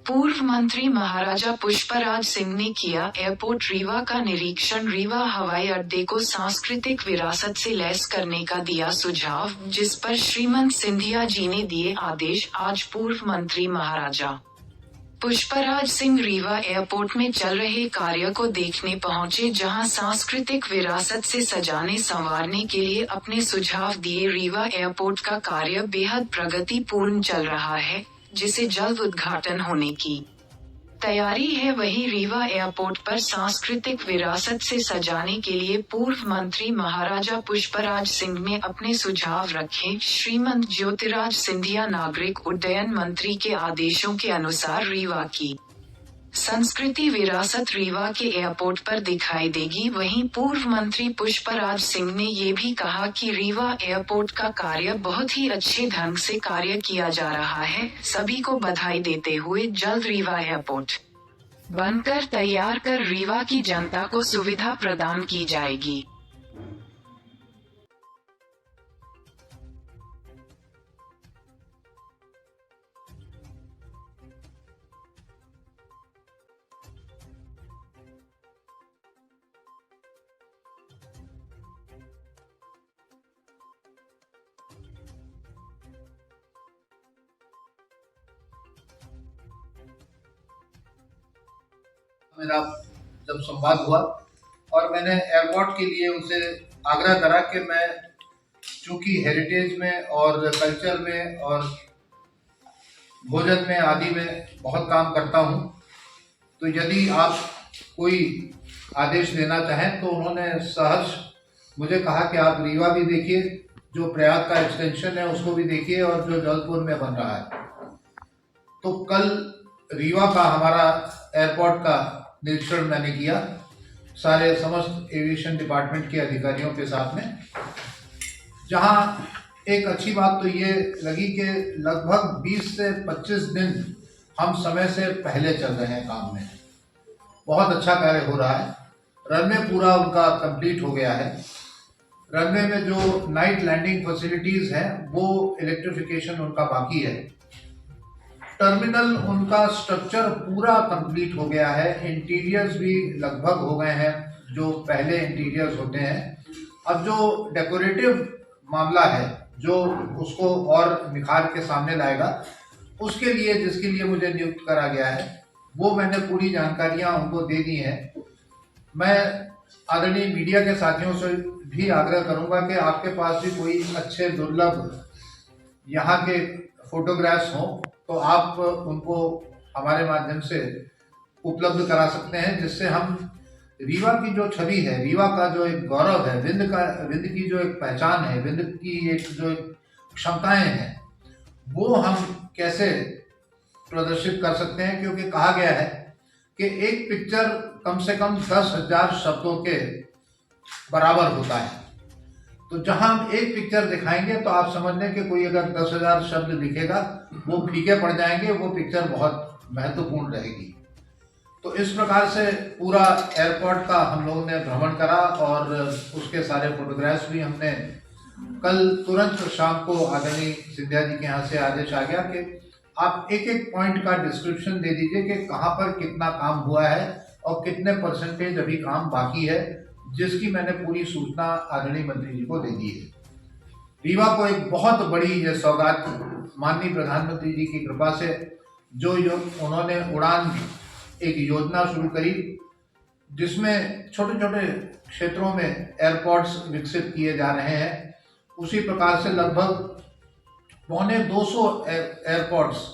पूर्व मंत्री महाराजा पुष्पराज सिंह ने किया एयरपोर्ट रीवा का निरीक्षण। रीवा हवाई अड्डे को सांस्कृतिक विरासत से लैस करने का दिया सुझाव, जिस पर श्रीमंत सिंधिया जी ने दिए आदेश। आज पूर्व मंत्री महाराजा पुष्पराज सिंह रीवा एयरपोर्ट में चल रहे कार्य को देखने पहुंचे, जहां सांस्कृतिक विरासत से सजाने संवारने के लिए अपने सुझाव दिए। रीवा एयरपोर्ट का कार्य बेहद प्रगतिपूर्ण चल रहा है, जिसे जल्द उद्घाटन होने की तैयारी है। वहीं रीवा एयरपोर्ट पर सांस्कृतिक विरासत से सजाने के लिए पूर्व मंत्री महाराजा पुष्पराज सिंह ने अपने सुझाव रखे। श्रीमंत ज्योतिराज सिंधिया नागरिक उड्डयन मंत्री के आदेशों के अनुसार रीवा की संस्कृति विरासत रीवा के एयरपोर्ट पर दिखाई देगी। वहीं पूर्व मंत्री पुष्पराज सिंह ने ये भी कहा कि रीवा एयरपोर्ट का कार्य बहुत ही अच्छे ढंग से कार्य किया जा रहा है। सभी को बधाई देते हुए जल्द रीवा एयरपोर्ट बनकर तैयार कर रीवा की जनता को सुविधा प्रदान की जाएगी। मेरा जब संवाद हुआ और मैंने एयरपोर्ट के लिए उनसे आग्रह करा कि मैं चूंकि हेरिटेज में और कल्चर में और भोजन में आदि में बहुत काम करता हूं, तो यदि आप कोई आदेश देना चाहें तो उन्होंने सहर्ष मुझे कहा कि आप रीवा भी देखिए, जो प्रयाग का एक्सटेंशन है उसको भी देखिए और जो जबलपुर में बन रहा है। तो कल रीवा का हमारा एयरपोर्ट का निरीक्षण मैंने किया सारे समस्त एविएशन डिपार्टमेंट के अधिकारियों के साथ में, जहां एक अच्छी बात तो ये लगी कि लगभग 20 से 25 दिन हम समय से पहले चल रहे हैं काम में। बहुत अच्छा कार्य हो रहा है। रनवे पूरा उनका कंप्लीट हो गया है। रनवे में जो नाइट लैंडिंग फैसिलिटीज हैं वो इलेक्ट्रिफिकेशन उनका बाकी है। टर्मिनल उनका स्ट्रक्चर पूरा कंप्लीट हो गया है। इंटीरियर्स भी लगभग हो गए हैं, जो पहले इंटीरियर्स होते हैं। अब जो डेकोरेटिव मामला है, जो उसको और निखार के सामने लाएगा, उसके लिए जिसके लिए मुझे नियुक्त करा गया है, वो मैंने पूरी जानकारियां उनको दे दी हैं। मैं आदरणीय मीडिया के साथियों से भी आग्रह करूंगा कि आपके पास भी कोई अच्छे दुर्लभ यहाँ के फोटोग्राफ्स हों तो आप उनको हमारे माध्यम से उपलब्ध करा सकते हैं, जिससे हम रीवा की जो छवि है, रीवा का जो एक गौरव है, विंध्य की जो एक पहचान है, विंध्य की एक जो क्षमताएं हैं, वो हम कैसे प्रदर्शित कर सकते हैं। क्योंकि कहा गया है कि एक पिक्चर कम से कम 10,000 शब्दों के बराबर होता है। तो जहां हम एक पिक्चर दिखाएंगे तो आप समझ लें कि कोई अगर 10,000 शब्द लिखेगा वो फीके पड़ जाएंगे, वो पिक्चर बहुत महत्वपूर्ण रहेगी। तो इस प्रकार से पूरा एयरपोर्ट का हम लोगों ने भ्रमण करा और उसके सारे फोटोग्राफ्स भी हमने कल तुरंत शाम को आदरणीय सिंधिया जी के यहाँ से आदेश आ गया कि आप एक एक पॉइंट का डिस्क्रिप्शन दे दीजिए कि कहाँ पर कितना काम हुआ है और कितने परसेंटेज अभी काम बाकी है, जिसकी मैंने पूरी सूचना आदरणीय मंत्री जी को दे दी है। रीवा को एक बहुत बड़ी ये सौगात माननीय प्रधानमंत्री जी की कृपा से जो उन्होंने उड़ान एक योजना शुरू करी, जिसमें छोटे छोटे क्षेत्रों में एयरपोर्ट्स विकसित किए जा रहे हैं, उसी प्रकार से लगभग 250 एयरपोर्ट्स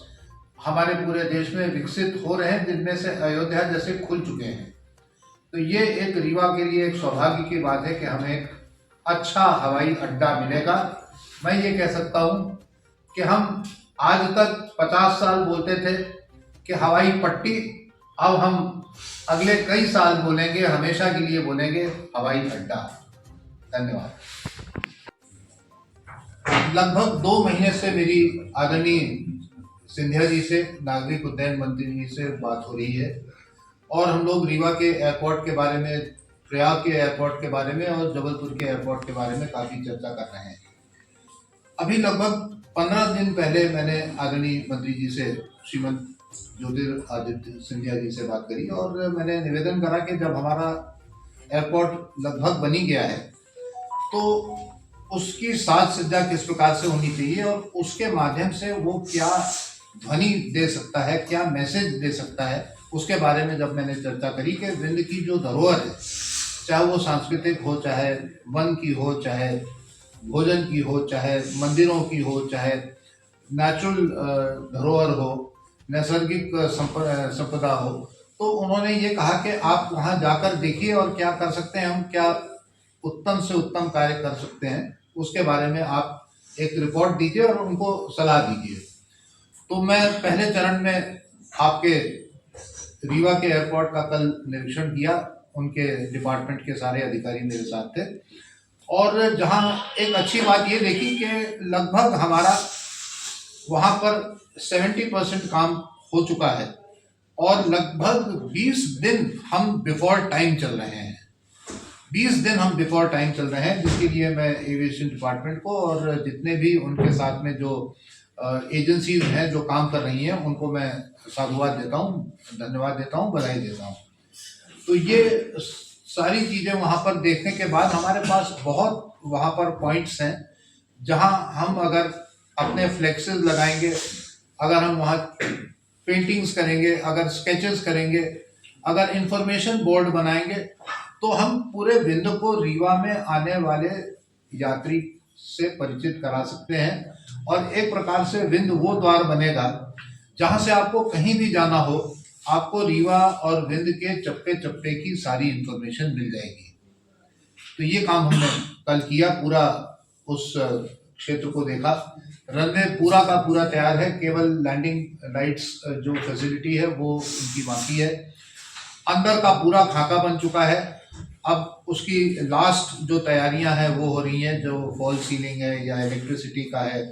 हमारे पूरे देश में विकसित हो रहे हैं, जिनमें से अयोध्या जैसे खुल चुके हैं। तो ये एक रीवा के लिए एक सौभाग्य की बात है कि हमें एक अच्छा हवाई अड्डा मिलेगा। मैं ये कह सकता हूँ कि हम आज तक 50 साल बोलते थे कि हवाई पट्टी, अब हम अगले कई साल बोलेंगे, हमेशा के लिए बोलेंगे हवाई अड्डा। धन्यवाद। लगभग 2 महीने से मेरी आदरणीय सिंधिया जी से, नागरिक उड्डयन मंत्री जी से बात हो रही है और हम लोग रीवा के एयरपोर्ट के बारे में, प्रयाग के एयरपोर्ट के बारे में और जबलपुर के एयरपोर्ट के बारे में काफ़ी चर्चा कर रहे हैं। अभी लगभग 15 दिन पहले मैंने आदरणीय मंत्री जी से, श्रीमंत ज्योतिरादित्य सिंधिया जी से बात करी और मैंने निवेदन करा कि जब हमारा एयरपोर्ट लगभग बनी गया है तो उसकी साज सज्जा किस प्रकार से होनी चाहिए और उसके माध्यम से वो क्या ध्वनि दे सकता है, क्या मैसेज दे सकता है, उसके बारे में जब मैंने चर्चा करी कि विंध्य की जो धरोहर है, चाहे वो सांस्कृतिक हो, चाहे वन की हो, चाहे भोजन की हो, चाहे मंदिरों की हो, चाहे नेचुरल धरोहर हो, नैसर्गिक संपदा हो, तो उन्होंने ये कहा कि आप वहाँ जाकर देखिए और क्या कर सकते हैं, हम क्या उत्तम से उत्तम कार्य कर सकते हैं, उसके बारे में आप एक रिपोर्ट दीजिए और उनको सलाह दीजिए। तो मैं पहले चरण में आपके रीवा के एयरपोर्ट का कल निरीक्षण किया, उनके डिपार्टमेंट के सारे अधिकारी मेरे साथ थे और जहां एक अच्छी बात ये देखी कि लगभग हमारा वहां पर 70% काम हो चुका है और लगभग 20 दिन हम बिफोर टाइम चल रहे हैं। 20 दिन हम बिफोर टाइम चल रहे हैं, जिसके लिए मैं एविएशन डिपार्टमेंट को और जितने भी उनके साथ में जो एजेंसीज हैं जो काम कर रही हैं उनको मैं साधुवाद देता हूँ, धन्यवाद देता हूँ, बधाई देता हूँ। तो ये सारी चीज़ें वहाँ पर देखने के बाद हमारे पास बहुत वहाँ पर पॉइंट्स हैं जहाँ हम अगर अपने फ्लेक्सेस लगाएंगे, अगर हम वहाँ पेंटिंग्स करेंगे, अगर स्केचेस करेंगे, अगर इंफॉर्मेशन बोर्ड बनाएंगे, तो हम पूरे विंध्य को रीवा में आने वाले यात्री से परिचित करा सकते हैं और एक प्रकार से विंध्य वो द्वार बनेगा जहां से आपको कहीं भी जाना हो, आपको रीवा और विंध्य के चप्पे चप्पे की सारी इंफॉर्मेशन मिल जाएगी। तो ये काम हमने कल किया, पूरा उस क्षेत्र को देखा। रनवे पूरा का पूरा तैयार है, केवल लैंडिंग लाइट्स जो फैसिलिटी है वो उनकी बाकी है। अंदर का पूरा खाका बन चुका है, अब उसकी लास्ट जो तैयारियां हैं वो हो रही हैं, जो फॉल सीलिंग है या इलेक्ट्रिसिटी का है,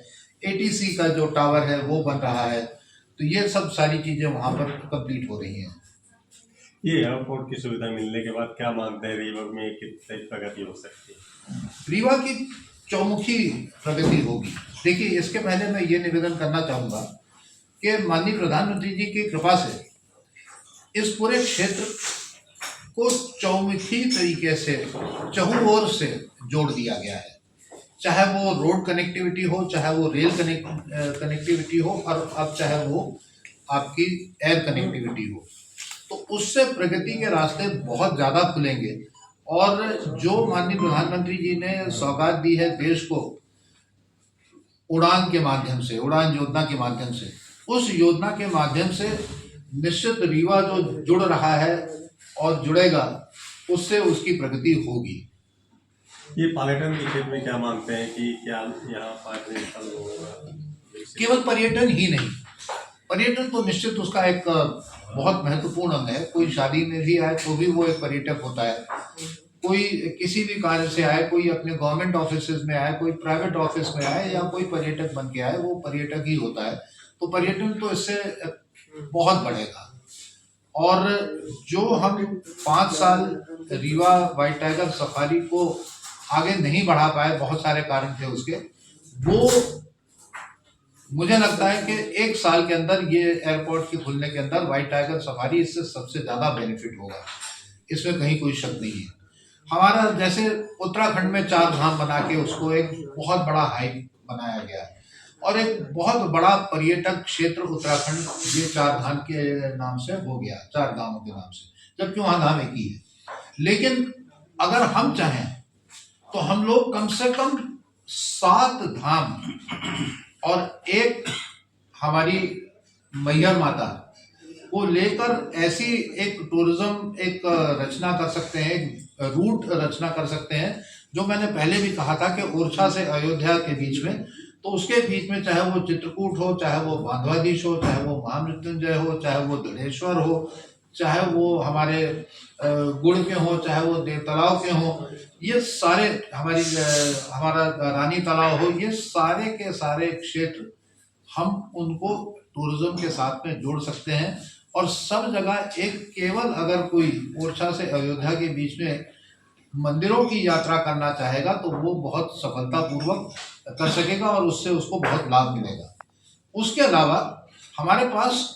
एटीसी का जो टावर है वो बन रहा है। तो ये सब सारी चीजें वहां पर कंप्लीट हो रही हैं। ये एयरपोर्ट की सुविधा मिलने के बाद क्या मानते हैं रीवा में कितनी प्रगति हो सकती है? रीवा की चौमुखी प्रगति होगी। देखिए, इसके पहले मैं ये निवेदन करना चाहूंगा कि माननीय प्रधानमंत्री जी की कृपा से इस पूरे क्षेत्र को चौमुखी तरीके से चहुं ओर से जोड़ दिया गया है, चाहे वो रोड कनेक्टिविटी हो, चाहे वो रेल कनेक्टिविटी हो और अब चाहे वो आपकी एयर कनेक्टिविटी हो। तो उससे प्रगति के रास्ते बहुत ज़्यादा खुलेंगे और जो माननीय प्रधानमंत्री जी ने सौगात दी है देश को उड़ान के माध्यम से, उड़ान योजना के माध्यम से, उस योजना के माध्यम से निश्चित रीवा जो जुड़ रहा है और जुड़ेगा, उससे उसकी प्रगति होगी। ये पर्यटन के क्षेत्र में क्या मानते हैं कि क्या यहाँ पर्यटन स्थल होगा? केवल पर्यटन ही नहीं, पर्यटन तो निश्चित उसका एक बहुत महत्वपूर्ण अंग है। कोई शादी में भी आए तो भी वो एक पर्यटक होता है, कोई किसी भी कार्य से आए, कोई अपने गवर्नमेंट ऑफिस में आए, कोई प्राइवेट ऑफिस में आए या कोई पर्यटक बन के आए, वो पर्यटक ही होता है। तो पर्यटन तो इससे बहुत बढ़ेगा और जो हम 5 साल रीवा व्हाइट टाइगर सफारी को आगे नहीं बढ़ा पाए, बहुत सारे कारण थे उसके, वो मुझे लगता है कि 1 साल के अंदर ये एयरपोर्ट के खुलने के अंदर व्हाइट टाइगर सफारी इससे सबसे ज़्यादा बेनिफिट होगा, इसमें कहीं कोई शक नहीं है। हमारा जैसे उत्तराखंड में 4 धाम बना के उसको एक बहुत बड़ा हाइप बनाया गया है और एक बहुत बड़ा पर्यटक क्षेत्र उत्तराखंड ये 4 धाम के नाम से हो गया, 4 धामों के नाम से, जबकि वहाँ धाम एक ही है। लेकिन अगर हम चाहें तो हम लोग कम से कम 7 धाम और एक हमारी मैहर माता को लेकर ऐसी एक टूरिज्म एक रचना कर सकते हैं, एक रूट रचना कर सकते हैं, जो मैंने पहले भी कहा था कि ओरछा से अयोध्या के बीच में, तो उसके बीच में चाहे वो चित्रकूट हो, चाहे वो बांधवाधीश हो, चाहे वो महामृत्युंजय हो, चाहे वो दृढ़ेश्वर हो, चाहे वो हमारे गुड़ के हो, चाहे वो देव तालाब के हो, ये सारे हमारा रानी तालाब हो, ये सारे के सारे क्षेत्र हम उनको टूरिज्म के साथ में जोड़ सकते हैं और सब जगह एक केवल अगर कोई ओरछा से अयोध्या के बीच में मंदिरों की यात्रा करना चाहेगा तो वो बहुत सफलतापूर्वक कर सकेगा और उससे उसको बहुत लाभ मिलेगा। उसके अलावा हमारे पास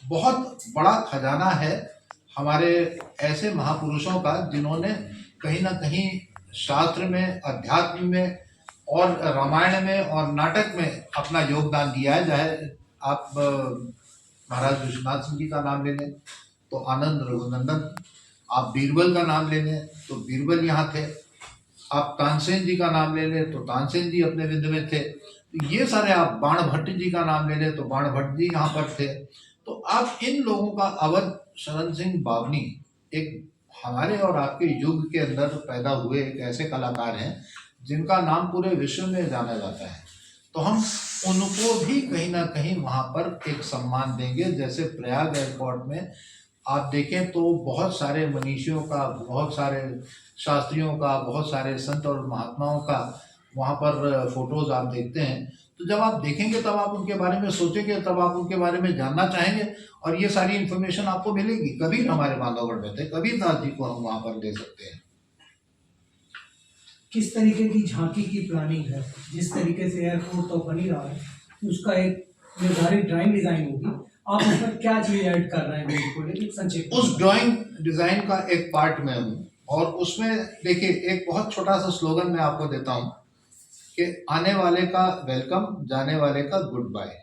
बहुत बड़ा खजाना है हमारे ऐसे महापुरुषों का जिन्होंने कहीं ना कहीं शास्त्र में, अध्यात्म में और रामायण में और नाटक में अपना योगदान दिया है। चाहे आप महाराज विश्वनाथ सिंह जी का नाम ले लें तो आनंद रघुनंदन, आप बीरबल का नाम ले लें तो बीरबल यहाँ थे, आप तानसेन जी का नाम ले लें तो तानसेन जी अपने विंध्य में थे, ये सारे, आप बाण भट्ट जी का नाम ले लें तो बाण भट्ट जी यहाँ पर थे। तो आप इन लोगों का, अवध शरण सिंह बावनी एक हमारे और आपके युग के अंदर पैदा हुए एक ऐसे कलाकार हैं जिनका नाम पूरे विश्व में जाना जाता है। तो हम उनको भी कहीं ना कहीं वहाँ पर एक सम्मान देंगे। जैसे प्रयाग एयरपोर्ट में आप देखें तो बहुत सारे मनीषियों का, बहुत सारे शास्त्रियों का, बहुत सारे संत और महात्माओं का वहाँ पर फोटोज आप देखते हैं। तो जब आप देखेंगे तब आप उनके बारे में सोचेंगे, तब आप उनके बारे में जानना चाहेंगे और ये सारी इन्फॉर्मेशन आपको मिलेगी। कबीर हमारे बांधवगढ़ में थे, कबीर दास जी को हम वहाँ पर ले सकते हैं। किस तरीके की झांकी की प्लानिंग है? जिस तरीके से एयरपोर्ट तो बन ही रहा है, उसका एक निर्धारित ड्राइंग डिजाइन होगी, आप उसमें क्या चीज ऐड कर रहे हैं बिल्कुल संक्षेप? उस ड्राइंग डिजाइन का एक पार्ट में हूँ और उसमें देखिए एक बहुत छोटा सा स्लोगन मैं आपको देता हूँ कि आने वाले का वेलकम, जाने वाले का गुड बाय।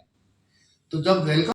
तो जब वेलकम